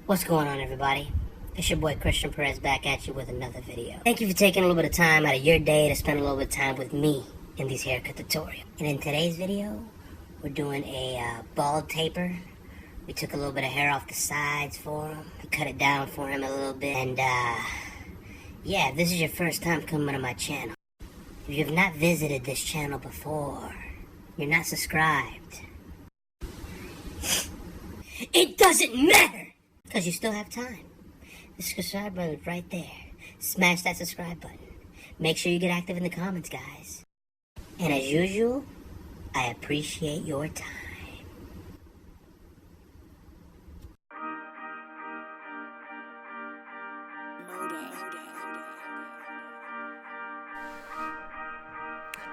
What's going on, everybody? It's your boy Christian Perez back at you with another video. Thank you for taking a little bit of time out of your day to spend a little bit of time with me in these haircut tutorials. And in today's video, we're doing a bald taper. We took a little bit of hair off the sides for him. We cut it down for him a little bit. And yeah, if this is your first time coming to my channel, if you have not visited this channel before, you're not subscribed, it doesn't matter! Because you still have time. The subscribe button is right there. Smash that subscribe button. Make sure you get active in the comments, guys. And as usual, I appreciate your time.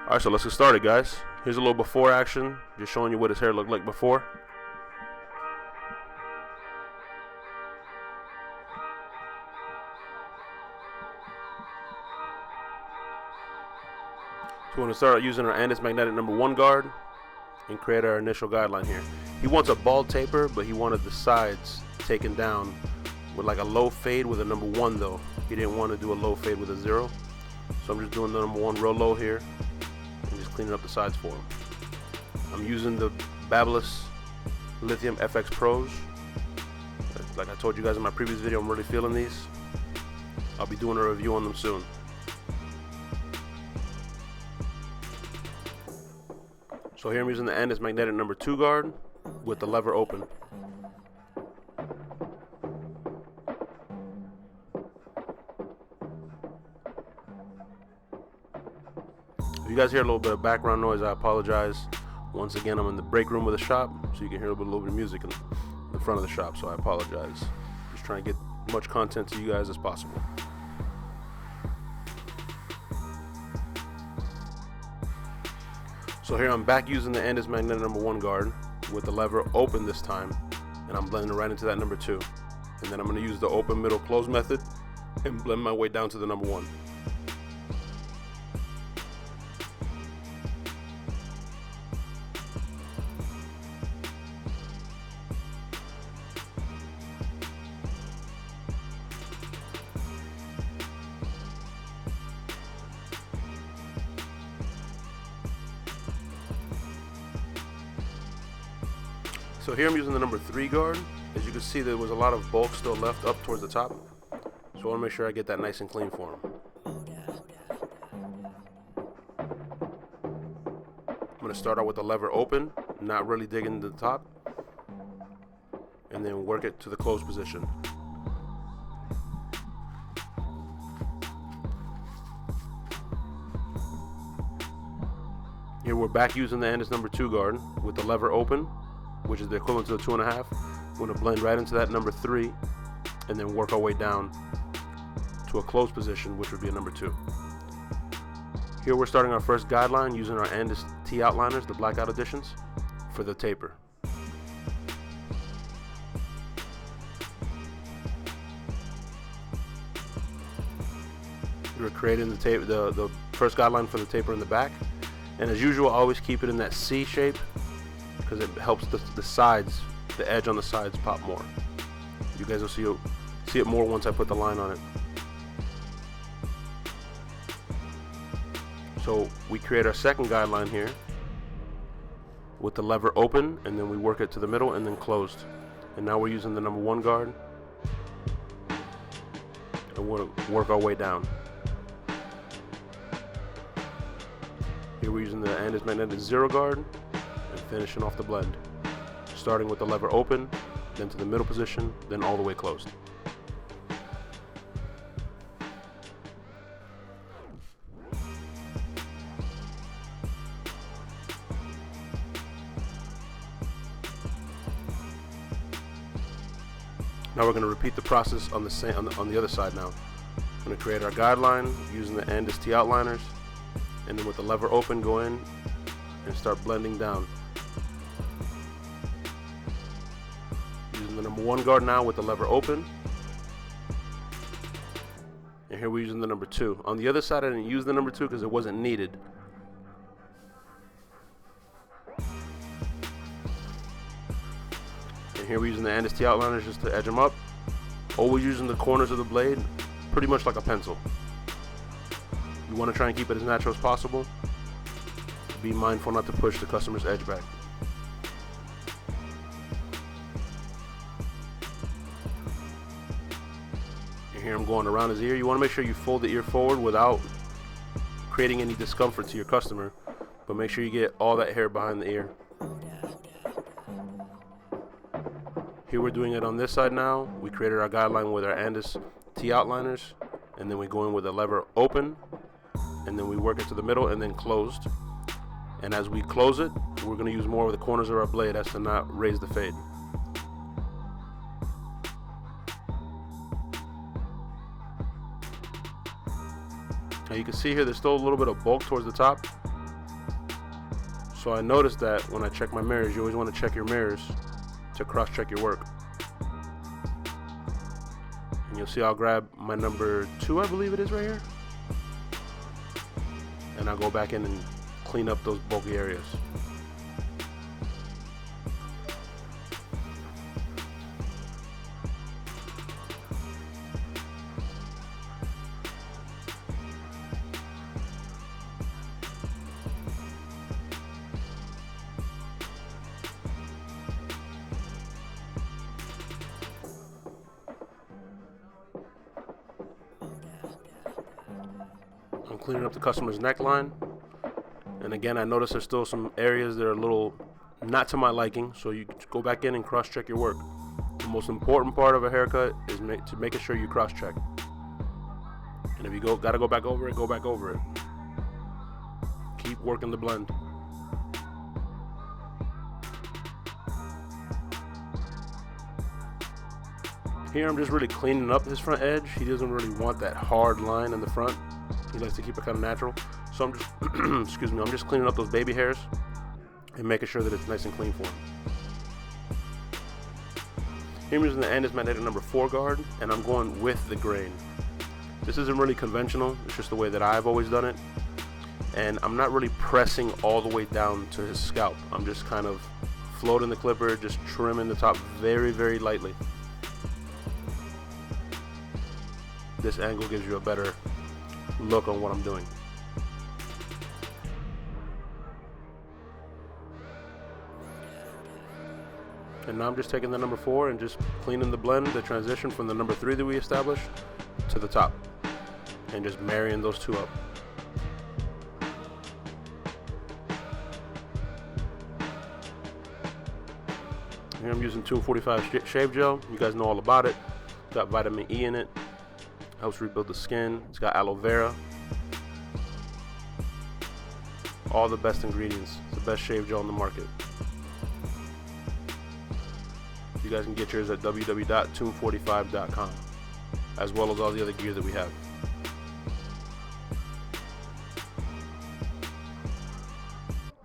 Alright, so let's get started, guys. Here's a little before action, just showing you what his hair looked like before. So we're going to start using our Andis Magnetic #1 guard and create our initial guideline here. He wants a bald taper, but he wanted the sides taken down with like a low fade with a #1 though. He didn't want to do a low fade with a 0. So I'm just doing the #1 real low here and just cleaning up the sides for him. I'm using the Babyliss Lithium FX Pros. Like I told you guys in my previous video, I'm really feeling these. I'll be doing a review on them soon. So here I'm using the Andis Magnetic #2 guard with the lever open. If you guys hear a little bit of background noise, I apologize. Once again, I'm in the break room of the shop, so you can hear a little bit of music in the front of the shop, so I apologize. Just trying to get as much content to you guys as possible. So here I'm back using the Andis Magnetic #1 guard with the lever open this time, and I'm blending right into that #2. And then I'm going to use the open middle close method and blend my way down to the #1. So here I'm using the #3 guard. As you can see, there was a lot of bulk still left up towards the top. So I want to make sure I get that nice and clean for him. I'm going to start out with the lever open, not really digging to the top, and then work it to the closed position. Here we're back using the Andis #2 guard with the lever open, which is the equivalent to the 2.5. We're going to blend right into that #3 and then work our way down to a closed position, which would be a #2. Here we're starting our first guideline using our Andis T outliners, the blackout editions, for the taper. We're creating the first guideline for the taper in the back, and as usual, always keep it in that C shape, because it helps the sides, the edge on the sides pop more. You guys will see it more once I put the line on it. So we create our second guideline here with the lever open, and then we work it to the middle and then closed. And now we're using the #1 guard and we'll work our way down. Here we're using the Andis Magnetic 0 guard and finishing off the blend, starting with the lever open, then to the middle position, then all the way closed. Now we're going to repeat the process on the other side now. We're going to create our guideline using the Andis T outliners, and then with the lever open, go in and start blending down. Using the #1 guard now with the lever open. And here we're using the #2. On the other side, I didn't use the #2 because it wasn't needed. And here we're using the Andis T outliners just to edge them up. Always using the corners of the blade pretty much like a pencil. You want to try and keep it as natural as possible. Be mindful not to push the customer's edge back. You hear him going around his ear. You want to make sure you fold the ear forward without creating any discomfort to your customer, but make sure you get all that hair behind the ear. Here we're doing it on this side now. We created our guideline with our Andis T outliners, and then we go in with a lever open, and then we work it to the middle and then closed. And as we close it, we're going to use more of the corners of our blade as to not raise the fade. Now you can see here there's still a little bit of bulk towards the top. So I noticed that when I check my mirrors, you always want to check your mirrors to cross-check your work. And you'll see I'll grab my number 2, I believe it is right here, and I'll go back in and clean up those bulky areas. I'm cleaning up the customer's neckline, and again I notice there's still some areas that are a little not to my liking, so you go back in and cross-check your work. The most important part of a haircut is making sure you cross-check, and if you gotta go back over it, go back over it. Keep working the blend. Here I'm just really cleaning up his front edge. He doesn't really want that hard line in the front. He likes to keep it kind of natural. So I'm just, excuse me, I'm just cleaning up those baby hairs and making sure that it's nice and clean for him. Here I'm using the Andis magnetic number 4 guard, and I'm going with the grain. This isn't really conventional. It's just the way that I've always done it. And I'm not really pressing all the way down to his scalp. I'm just kind of floating the clipper, just trimming the top very, very lightly. This angle gives you a better look on what I'm doing. And now I'm just taking the number 4 and just cleaning the blend, the transition from the number 3 that we established to the top, and just marrying those two up. Here I'm using 245 shave gel. You guys know all about it. It's got vitamin E in it. Helps rebuild the skin. It's got aloe vera. All the best ingredients. It's the best shave gel on the market. You guys can get yours at www.tomb45.com, as well as all the other gear that we have.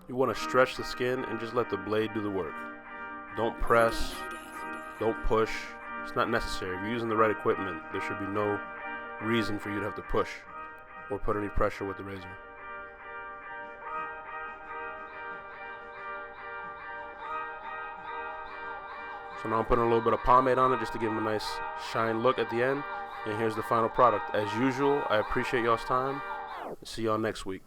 You want to stretch the skin and just let the blade do the work. Don't press, don't push. It's not necessary. If you're using the right equipment, there should be no reason for you to have to push or put any pressure with the razor. So now I'm putting a little bit of pomade on it just to give him a nice shine look at the end. And here's the final product. As usual, I appreciate y'all's time. See y'all next week.